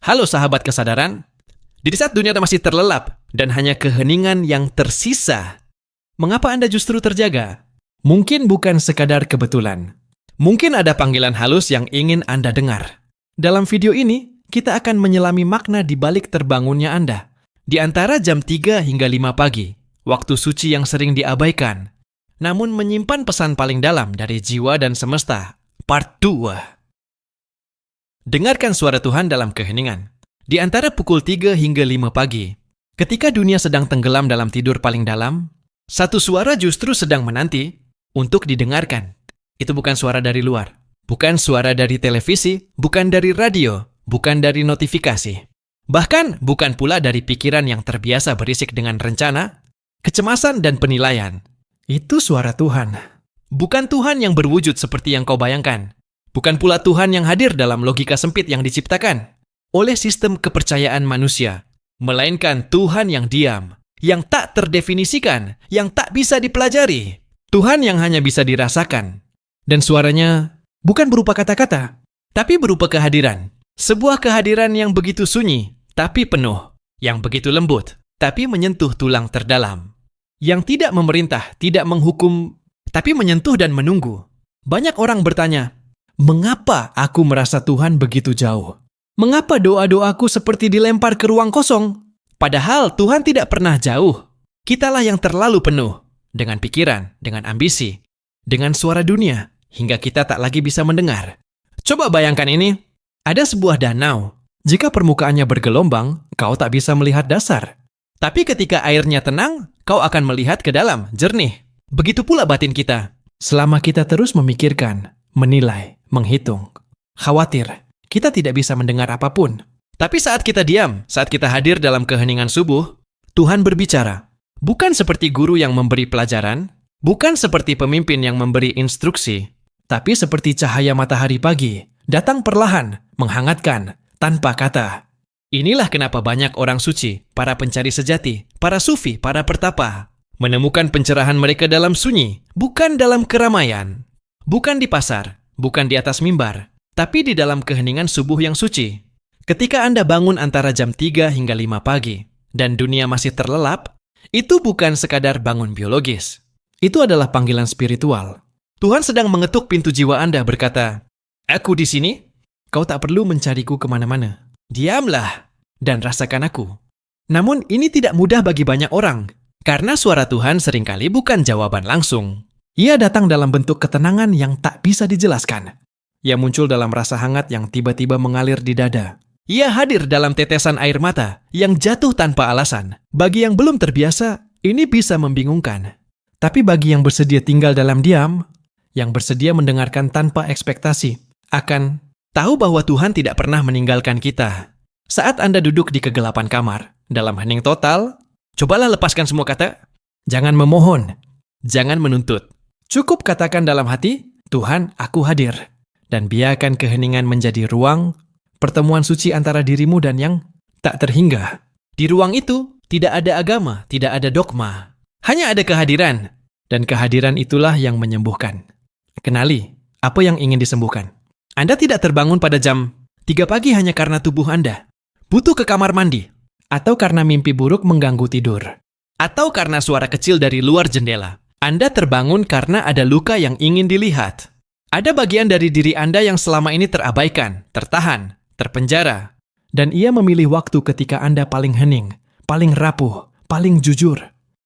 Halo sahabat kesadaran, di saat dunia masih terlelap dan hanya keheningan yang tersisa, mengapa Anda justru terjaga? Mungkin bukan sekadar kebetulan. Mungkin ada panggilan halus yang ingin Anda dengar. Dalam video ini, kita akan menyelami makna di balik terbangunnya Anda. Di antara jam 3 hingga 5 pagi, waktu suci yang sering diabaikan, namun menyimpan pesan paling dalam dari jiwa dan semesta. Part 2. Dengarkan suara Tuhan dalam keheningan. Di antara pukul 3 hingga 5 pagi, ketika dunia sedang tenggelam dalam tidur paling dalam, satu suara justru sedang menanti untuk didengarkan. Itu bukan suara dari luar, bukan suara dari televisi, bukan dari radio, bukan dari notifikasi. Bahkan bukan pula dari pikiran yang terbiasa berisik dengan rencana, kecemasan, dan penilaian. Itu suara Tuhan. Bukan Tuhan yang berwujud seperti yang kau bayangkan. Bukan pula Tuhan yang hadir dalam logika sempit yang diciptakan oleh sistem kepercayaan manusia, melainkan Tuhan yang diam, yang tak terdefinisikan, yang tak bisa dipelajari. Tuhan yang hanya bisa dirasakan. Dan suaranya bukan berupa kata-kata, tapi berupa kehadiran. Sebuah kehadiran yang begitu sunyi, tapi penuh. Yang begitu lembut, tapi menyentuh tulang terdalam. Yang tidak memerintah, tidak menghukum, tapi menyentuh dan menunggu. Banyak orang bertanya, mengapa aku merasa Tuhan begitu jauh? Mengapa doa-doaku seperti dilempar ke ruang kosong? Padahal Tuhan tidak pernah jauh. Kitalah yang terlalu penuh dengan pikiran, dengan ambisi, dengan suara dunia, hingga kita tak lagi bisa mendengar. Coba bayangkan ini, ada sebuah danau. Jika permukaannya bergelombang, kau tak bisa melihat dasar. Tapi ketika airnya tenang, kau akan melihat ke dalam, jernih. Begitu pula batin kita. Selama kita terus memikirkan, menilai, menghitung, khawatir, kita tidak bisa mendengar apapun. Tapi saat kita diam, saat kita hadir dalam keheningan subuh, Tuhan berbicara. Bukan seperti guru yang memberi pelajaran, bukan seperti pemimpin yang memberi instruksi, tapi seperti cahaya matahari pagi, datang perlahan, menghangatkan, tanpa kata. Inilah kenapa banyak orang suci, para pencari sejati, para sufi, para pertapa, menemukan pencerahan mereka dalam sunyi, bukan dalam keramaian. Bukan di pasar, bukan di atas mimbar, tapi di dalam keheningan subuh yang suci. Ketika Anda bangun antara jam 3 hingga 5 pagi, dan dunia masih terlelap, itu bukan sekadar bangun biologis. Itu adalah panggilan spiritual. Tuhan sedang mengetuk pintu jiwa Anda berkata, "Aku di sini, kau tak perlu mencariku kemana-mana. Diamlah dan rasakan aku." Namun ini tidak mudah bagi banyak orang, karena suara Tuhan seringkali bukan jawaban langsung. Ia datang dalam bentuk ketenangan yang tak bisa dijelaskan. Ia muncul dalam rasa hangat yang tiba-tiba mengalir di dada. Ia hadir dalam tetesan air mata yang jatuh tanpa alasan. Bagi yang belum terbiasa, ini bisa membingungkan. Tapi bagi yang bersedia tinggal dalam diam, yang bersedia mendengarkan tanpa ekspektasi, akan tahu bahwa Tuhan tidak pernah meninggalkan kita. Saat Anda duduk di kegelapan kamar, dalam hening total, cobalah lepaskan semua kata. Jangan memohon, jangan menuntut. Cukup katakan dalam hati, Tuhan, aku hadir. Dan biarkan keheningan menjadi ruang pertemuan suci antara dirimu dan yang tak terhingga. Di ruang itu, tidak ada agama, tidak ada dogma. Hanya ada kehadiran. Dan kehadiran itulah yang menyembuhkan. Kenali, apa yang ingin disembuhkan. Anda tidak terbangun pada jam 3 pagi hanya karena tubuh Anda butuh ke kamar mandi. Atau karena mimpi buruk mengganggu tidur. Atau karena suara kecil dari luar jendela. Anda terbangun karena ada luka yang ingin dilihat. Ada bagian dari diri Anda yang selama ini terabaikan, tertahan, terpenjara. Dan ia memilih waktu ketika Anda paling hening, paling rapuh, paling jujur,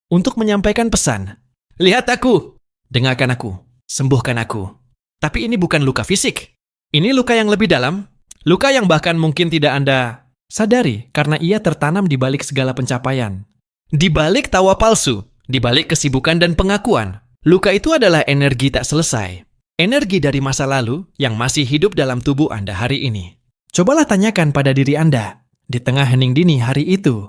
untuk menyampaikan pesan. Lihat aku, dengarkan aku, sembuhkan aku. Tapi ini bukan luka fisik. Ini luka yang lebih dalam, luka yang bahkan mungkin tidak Anda sadari karena ia tertanam di balik segala pencapaian. Di balik tawa palsu, di balik kesibukan dan pengakuan, luka itu adalah energi tak selesai. Energi dari masa lalu yang masih hidup dalam tubuh Anda hari ini. Cobalah tanyakan pada diri Anda, di tengah hening dini hari itu,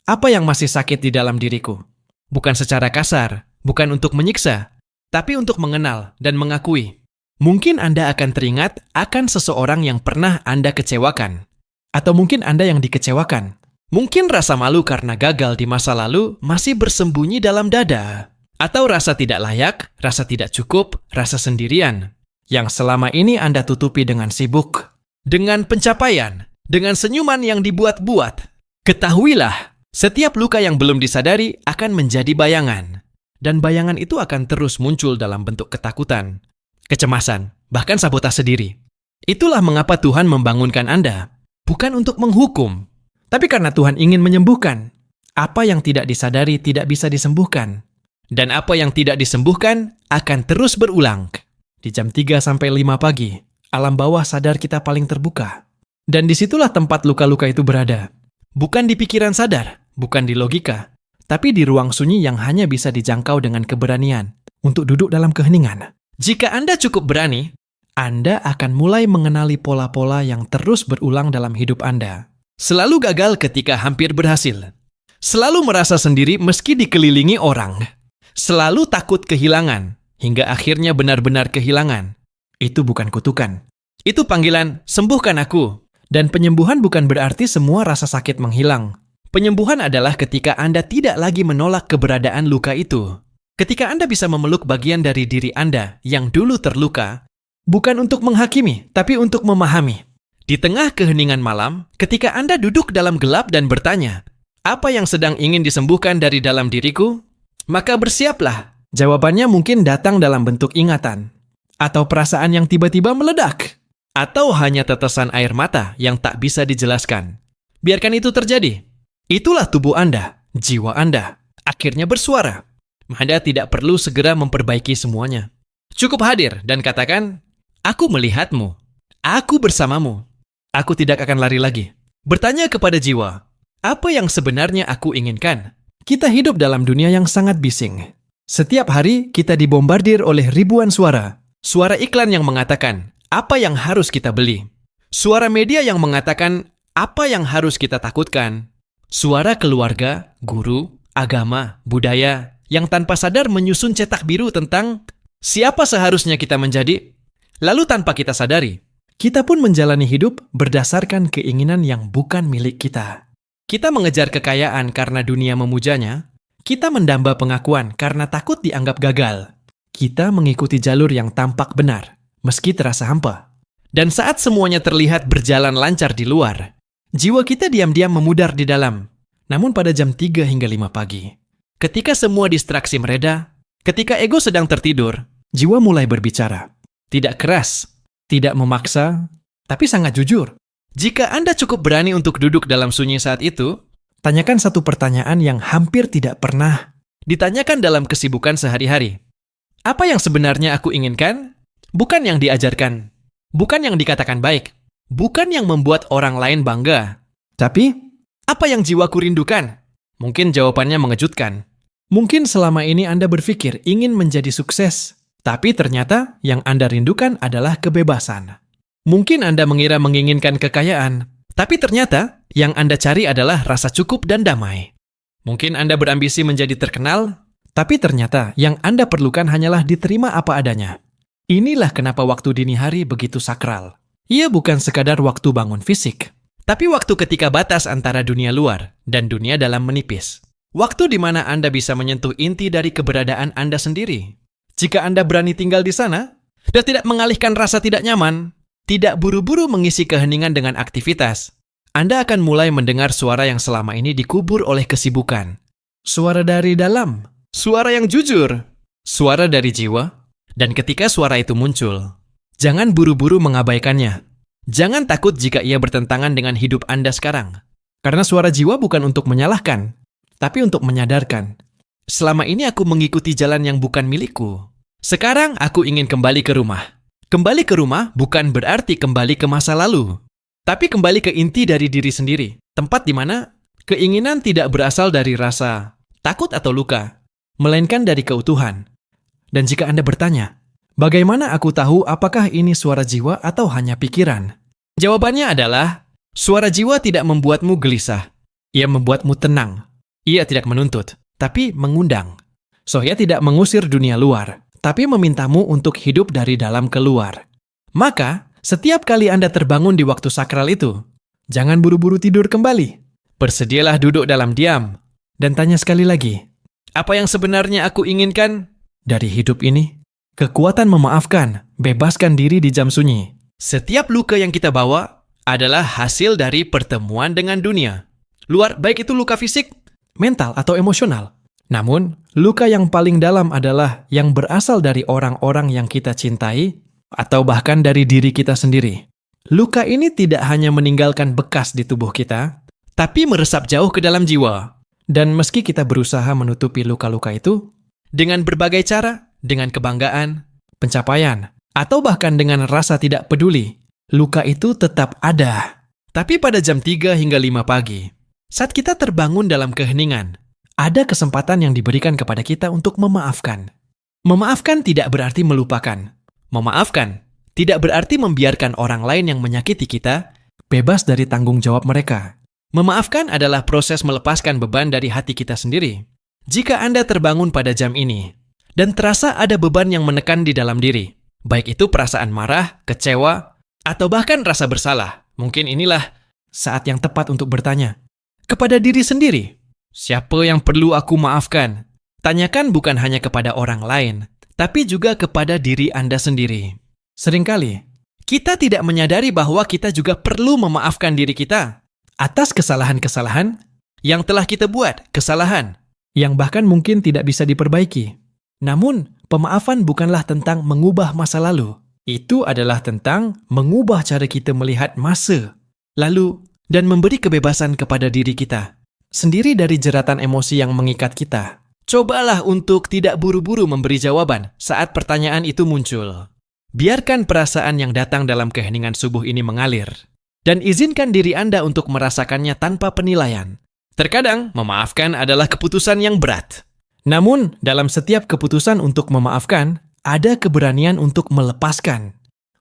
apa yang masih sakit di dalam diriku? Bukan secara kasar, bukan untuk menyiksa, tapi untuk mengenal dan mengakui. Mungkin Anda akan teringat akan seseorang yang pernah Anda kecewakan. Atau mungkin Anda yang dikecewakan. Mungkin rasa malu karena gagal di masa lalu masih bersembunyi dalam dada. Atau rasa tidak layak, rasa tidak cukup, rasa sendirian. Yang selama ini Anda tutupi dengan sibuk, dengan pencapaian, dengan senyuman yang dibuat-buat. Ketahuilah, setiap luka yang belum disadari akan menjadi bayangan. Dan bayangan itu akan terus muncul dalam bentuk ketakutan, kecemasan, bahkan sabotase diri. Itulah mengapa Tuhan membangunkan Anda. Bukan untuk menghukum, tapi karena Tuhan ingin menyembuhkan. Apa yang tidak disadari tidak bisa disembuhkan. Dan apa yang tidak disembuhkan akan terus berulang. Di jam 3-5 pagi, alam bawah sadar kita paling terbuka. Dan disitulah tempat luka-luka itu berada. Bukan di pikiran sadar, bukan di logika, tapi di ruang sunyi yang hanya bisa dijangkau dengan keberanian untuk duduk dalam keheningan. Jika Anda cukup berani, Anda akan mulai mengenali pola-pola yang terus berulang dalam hidup Anda. Selalu gagal ketika hampir berhasil. Selalu merasa sendiri meski dikelilingi orang. Selalu takut kehilangan, hingga akhirnya benar-benar kehilangan. Itu bukan kutukan. Itu panggilan, sembuhkan aku. Dan penyembuhan bukan berarti semua rasa sakit menghilang. Penyembuhan adalah ketika Anda tidak lagi menolak keberadaan luka itu. Ketika Anda bisa memeluk bagian dari diri Anda yang dulu terluka, bukan untuk menghakimi, tapi untuk memahami. Di tengah keheningan malam, ketika Anda duduk dalam gelap dan bertanya, apa yang sedang ingin disembuhkan dari dalam diriku? Maka bersiaplah. Jawabannya mungkin datang dalam bentuk ingatan, atau perasaan yang tiba-tiba meledak, atau hanya tetesan air mata yang tak bisa dijelaskan. Biarkan itu terjadi. Itulah tubuh Anda, jiwa Anda, akhirnya bersuara. Anda tidak perlu segera memperbaiki semuanya. Cukup hadir dan katakan, aku melihatmu, aku bersamamu, aku tidak akan lari lagi. Bertanya kepada jiwa, apa yang sebenarnya aku inginkan? Kita hidup dalam dunia yang sangat bising. Setiap hari kita dibombardir oleh ribuan suara. Suara iklan yang mengatakan, apa yang harus kita beli? Suara media yang mengatakan, apa yang harus kita takutkan? Suara keluarga, guru, agama, budaya yang tanpa sadar menyusun cetak biru tentang siapa seharusnya kita menjadi. Lalu tanpa kita sadari, kita pun menjalani hidup berdasarkan keinginan yang bukan milik kita. Kita mengejar kekayaan karena dunia memujanya. Kita mendamba pengakuan karena takut dianggap gagal. Kita mengikuti jalur yang tampak benar, meski terasa hampa. Dan saat semuanya terlihat berjalan lancar di luar, jiwa kita diam-diam memudar di dalam. Namun pada jam 3 hingga 5 pagi, ketika semua distraksi mereda, ketika ego sedang tertidur, jiwa mulai berbicara. Tidak keras, tidak memaksa, tapi sangat jujur. Jika Anda cukup berani untuk duduk dalam sunyi saat itu, tanyakan satu pertanyaan yang hampir tidak pernah ditanyakan dalam kesibukan sehari-hari. Apa yang sebenarnya aku inginkan? Bukan yang diajarkan, bukan yang dikatakan baik, bukan yang membuat orang lain bangga. Tapi, apa yang jiwaku rindukan? Mungkin jawabannya mengejutkan. Mungkin selama ini Anda berpikir ingin menjadi sukses, tapi ternyata yang Anda rindukan adalah kebebasan. Mungkin Anda mengira menginginkan kekayaan, tapi ternyata yang Anda cari adalah rasa cukup dan damai. Mungkin Anda berambisi menjadi terkenal, tapi ternyata yang Anda perlukan hanyalah diterima apa adanya. Inilah kenapa waktu dini hari begitu sakral. Ia bukan sekadar waktu bangun fisik, tapi waktu ketika batas antara dunia luar dan dunia dalam menipis. Waktu di mana Anda bisa menyentuh inti dari keberadaan Anda sendiri. Jika Anda berani tinggal di sana, dan tidak mengalihkan rasa tidak nyaman, tidak buru-buru mengisi keheningan dengan aktivitas, Anda akan mulai mendengar suara yang selama ini dikubur oleh kesibukan. Suara dari dalam, suara yang jujur, suara dari jiwa. Dan ketika suara itu muncul, jangan buru-buru mengabaikannya. Jangan takut jika ia bertentangan dengan hidup Anda sekarang. Karena suara jiwa bukan untuk menyalahkan, tapi untuk menyadarkan. Selama ini aku mengikuti jalan yang bukan milikku. Sekarang aku ingin kembali ke rumah. Kembali ke rumah bukan berarti kembali ke masa lalu, tapi kembali ke inti dari diri sendiri. Tempat di mana keinginan tidak berasal dari rasa takut atau luka, melainkan dari keutuhan. Dan jika Anda bertanya, bagaimana aku tahu apakah ini suara jiwa atau hanya pikiran? Jawabannya adalah, suara jiwa tidak membuatmu gelisah. Ia membuatmu tenang. Ia tidak menuntut, tapi mengundang. So, ia tidak mengusir dunia luar, tapi memintamu untuk hidup dari dalam keluar. Maka, setiap kali Anda terbangun di waktu sakral itu, jangan buru-buru tidur kembali. Bersedialah duduk dalam diam, dan tanya sekali lagi, apa yang sebenarnya aku inginkan? Dari hidup ini, kekuatan memaafkan, bebaskan diri di jam sunyi. Setiap luka yang kita bawa adalah hasil dari pertemuan dengan dunia luar, baik itu luka fisik, mental, atau emosional. Namun, luka yang paling dalam adalah yang berasal dari orang-orang yang kita cintai atau bahkan dari diri kita sendiri. Luka ini tidak hanya meninggalkan bekas di tubuh kita, tapi meresap jauh ke dalam jiwa. Dan meski kita berusaha menutupi luka-luka itu dengan berbagai cara, dengan kebanggaan, pencapaian, atau bahkan dengan rasa tidak peduli, luka itu tetap ada. Tapi pada jam 3 hingga 5 pagi, saat kita terbangun dalam keheningan, ada kesempatan yang diberikan kepada kita untuk memaafkan. Memaafkan tidak berarti melupakan. Memaafkan tidak berarti membiarkan orang lain yang menyakiti kita bebas dari tanggung jawab mereka. Memaafkan adalah proses melepaskan beban dari hati kita sendiri. Jika Anda terbangun pada jam ini dan terasa ada beban yang menekan di dalam diri, baik itu perasaan marah, kecewa, atau bahkan rasa bersalah, mungkin inilah saat yang tepat untuk bertanya kepada diri sendiri, siapa yang perlu aku maafkan? Tanyakan bukan hanya kepada orang lain, tapi juga kepada diri Anda sendiri. Seringkali, kita tidak menyadari bahwa kita juga perlu memaafkan diri kita atas kesalahan-kesalahan yang telah kita buat, kesalahan yang bahkan mungkin tidak bisa diperbaiki. Namun, pemaafan bukanlah tentang mengubah masa lalu. Itu adalah tentang mengubah cara kita melihat masa lalu dan memberi kebebasan kepada diri kita sendiri dari jeratan emosi yang mengikat kita. Cobalah untuk tidak buru-buru memberi jawaban saat pertanyaan itu muncul. Biarkan perasaan yang datang dalam keheningan subuh ini mengalir. Dan izinkan diri Anda untuk merasakannya tanpa penilaian. Terkadang, memaafkan adalah keputusan yang berat. Namun, dalam setiap keputusan untuk memaafkan, ada keberanian untuk melepaskan.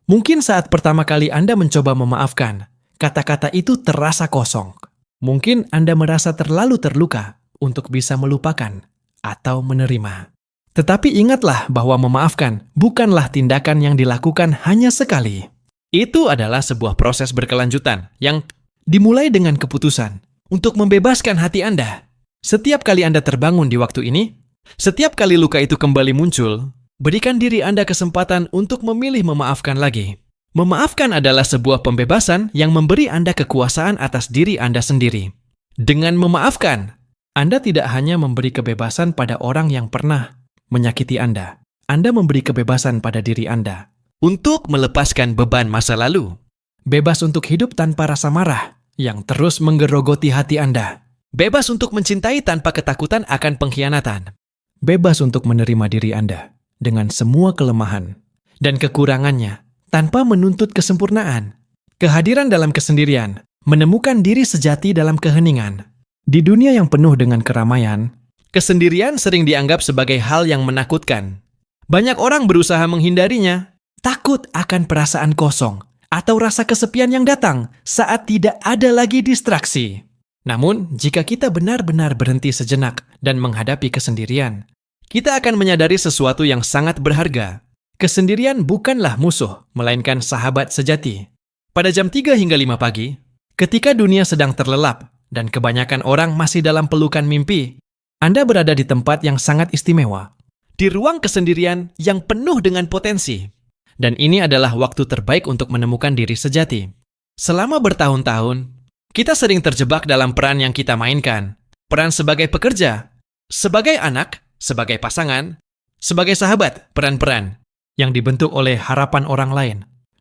Mungkin saat pertama kali Anda mencoba memaafkan, kata-kata itu terasa kosong. Mungkin Anda merasa terlalu terluka untuk bisa melupakan atau menerima. Tetapi ingatlah bahwa memaafkan bukanlah tindakan yang dilakukan hanya sekali. Itu adalah sebuah proses berkelanjutan yang dimulai dengan keputusan untuk membebaskan hati Anda. Setiap kali Anda terbangun di waktu ini, setiap kali luka itu kembali muncul, berikan diri Anda kesempatan untuk memilih memaafkan lagi. Memaafkan adalah sebuah pembebasan yang memberi Anda kekuasaan atas diri Anda sendiri. Dengan memaafkan, Anda tidak hanya memberi kebebasan pada orang yang pernah menyakiti Anda memberi kebebasan pada diri Anda untuk melepaskan beban masa lalu. Bebas untuk hidup tanpa rasa marah yang terus menggerogoti hati Anda. Bebas untuk mencintai tanpa ketakutan akan pengkhianatan. Bebas untuk menerima diri Anda dengan semua kelemahan dan kekurangannya tanpa menuntut kesempurnaan. Kehadiran dalam kesendirian, menemukan diri sejati dalam keheningan. Di dunia yang penuh dengan keramaian, kesendirian sering dianggap sebagai hal yang menakutkan. Banyak orang berusaha menghindarinya, takut akan perasaan kosong atau rasa kesepian yang datang saat tidak ada lagi distraksi. Namun, jika kita benar-benar berhenti sejenak dan menghadapi kesendirian, kita akan menyadari sesuatu yang sangat berharga. Kesendirian bukanlah musuh, melainkan sahabat sejati. Pada jam 3 hingga 5 pagi, ketika dunia sedang terlelap dan kebanyakan orang masih dalam pelukan mimpi, Anda berada di tempat yang sangat istimewa, di ruang kesendirian yang penuh dengan potensi. Dan ini adalah waktu terbaik untuk menemukan diri sejati. Selama bertahun-tahun, kita sering terjebak dalam peran yang kita mainkan. Peran sebagai pekerja, sebagai anak, sebagai pasangan, sebagai sahabat, peran-peran yang dibentuk oleh harapan orang lain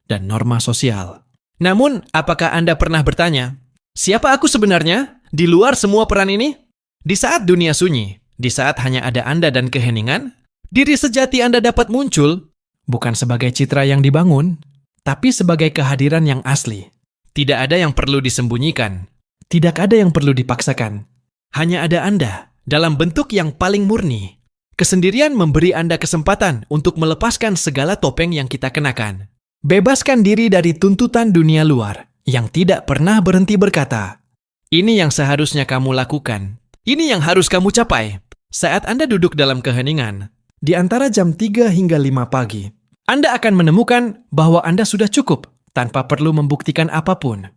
dan norma sosial. Namun, apakah Anda pernah bertanya, siapa aku sebenarnya di luar semua peran ini? Di saat dunia sunyi, di saat hanya ada Anda dan keheningan, diri sejati Anda dapat muncul bukan sebagai citra yang dibangun, tapi sebagai kehadiran yang asli. Tidak ada yang perlu disembunyikan. Tidak ada yang perlu dipaksakan. Hanya ada Anda dalam bentuk yang paling murni. Kesendirian memberi Anda kesempatan untuk melepaskan segala topeng yang kita kenakan. Bebaskan diri dari tuntutan dunia luar yang tidak pernah berhenti berkata, ini yang seharusnya kamu lakukan. Ini yang harus kamu capai. Saat Anda duduk dalam keheningan, di antara jam 3 hingga 5 pagi, Anda akan menemukan bahwa Anda sudah cukup tanpa perlu membuktikan apapun.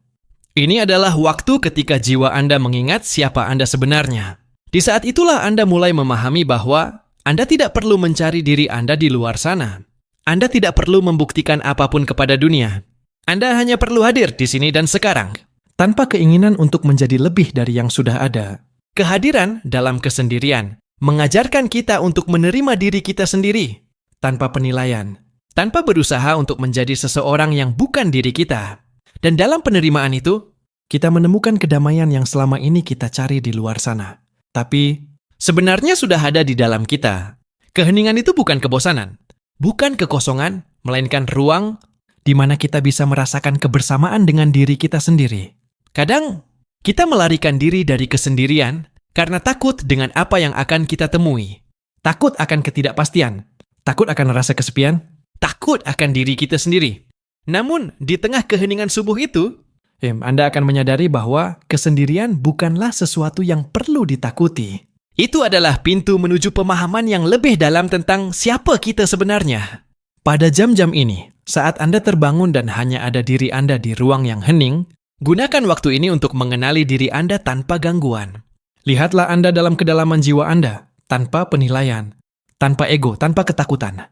Ini adalah waktu ketika jiwa Anda mengingat siapa Anda sebenarnya. Di saat itulah Anda mulai memahami bahwa Anda tidak perlu mencari diri Anda di luar sana. Anda tidak perlu membuktikan apapun kepada dunia. Anda hanya perlu hadir di sini dan sekarang, tanpa keinginan untuk menjadi lebih dari yang sudah ada. Kehadiran dalam kesendirian mengajarkan kita untuk menerima diri kita sendiri, tanpa penilaian, tanpa berusaha untuk menjadi seseorang yang bukan diri kita. Dan dalam penerimaan itu, kita menemukan kedamaian yang selama ini kita cari di luar sana. Tapi, sebenarnya sudah ada di dalam kita. Keheningan itu bukan kebosanan, bukan kekosongan, melainkan ruang di mana kita bisa merasakan kebersamaan dengan diri kita sendiri. Kadang, kita melarikan diri dari kesendirian karena takut dengan apa yang akan kita temui. Takut akan ketidakpastian, takut akan rasa kesepian, takut akan diri kita sendiri. Namun, di tengah keheningan subuh itu, Anda akan menyadari bahwa kesendirian bukanlah sesuatu yang perlu ditakuti. Itu adalah pintu menuju pemahaman yang lebih dalam tentang siapa kita sebenarnya. Pada jam-jam ini, saat Anda terbangun dan hanya ada diri Anda di ruang yang hening, gunakan waktu ini untuk mengenali diri Anda tanpa gangguan. Lihatlah Anda dalam kedalaman jiwa Anda, tanpa penilaian, tanpa ego, tanpa ketakutan.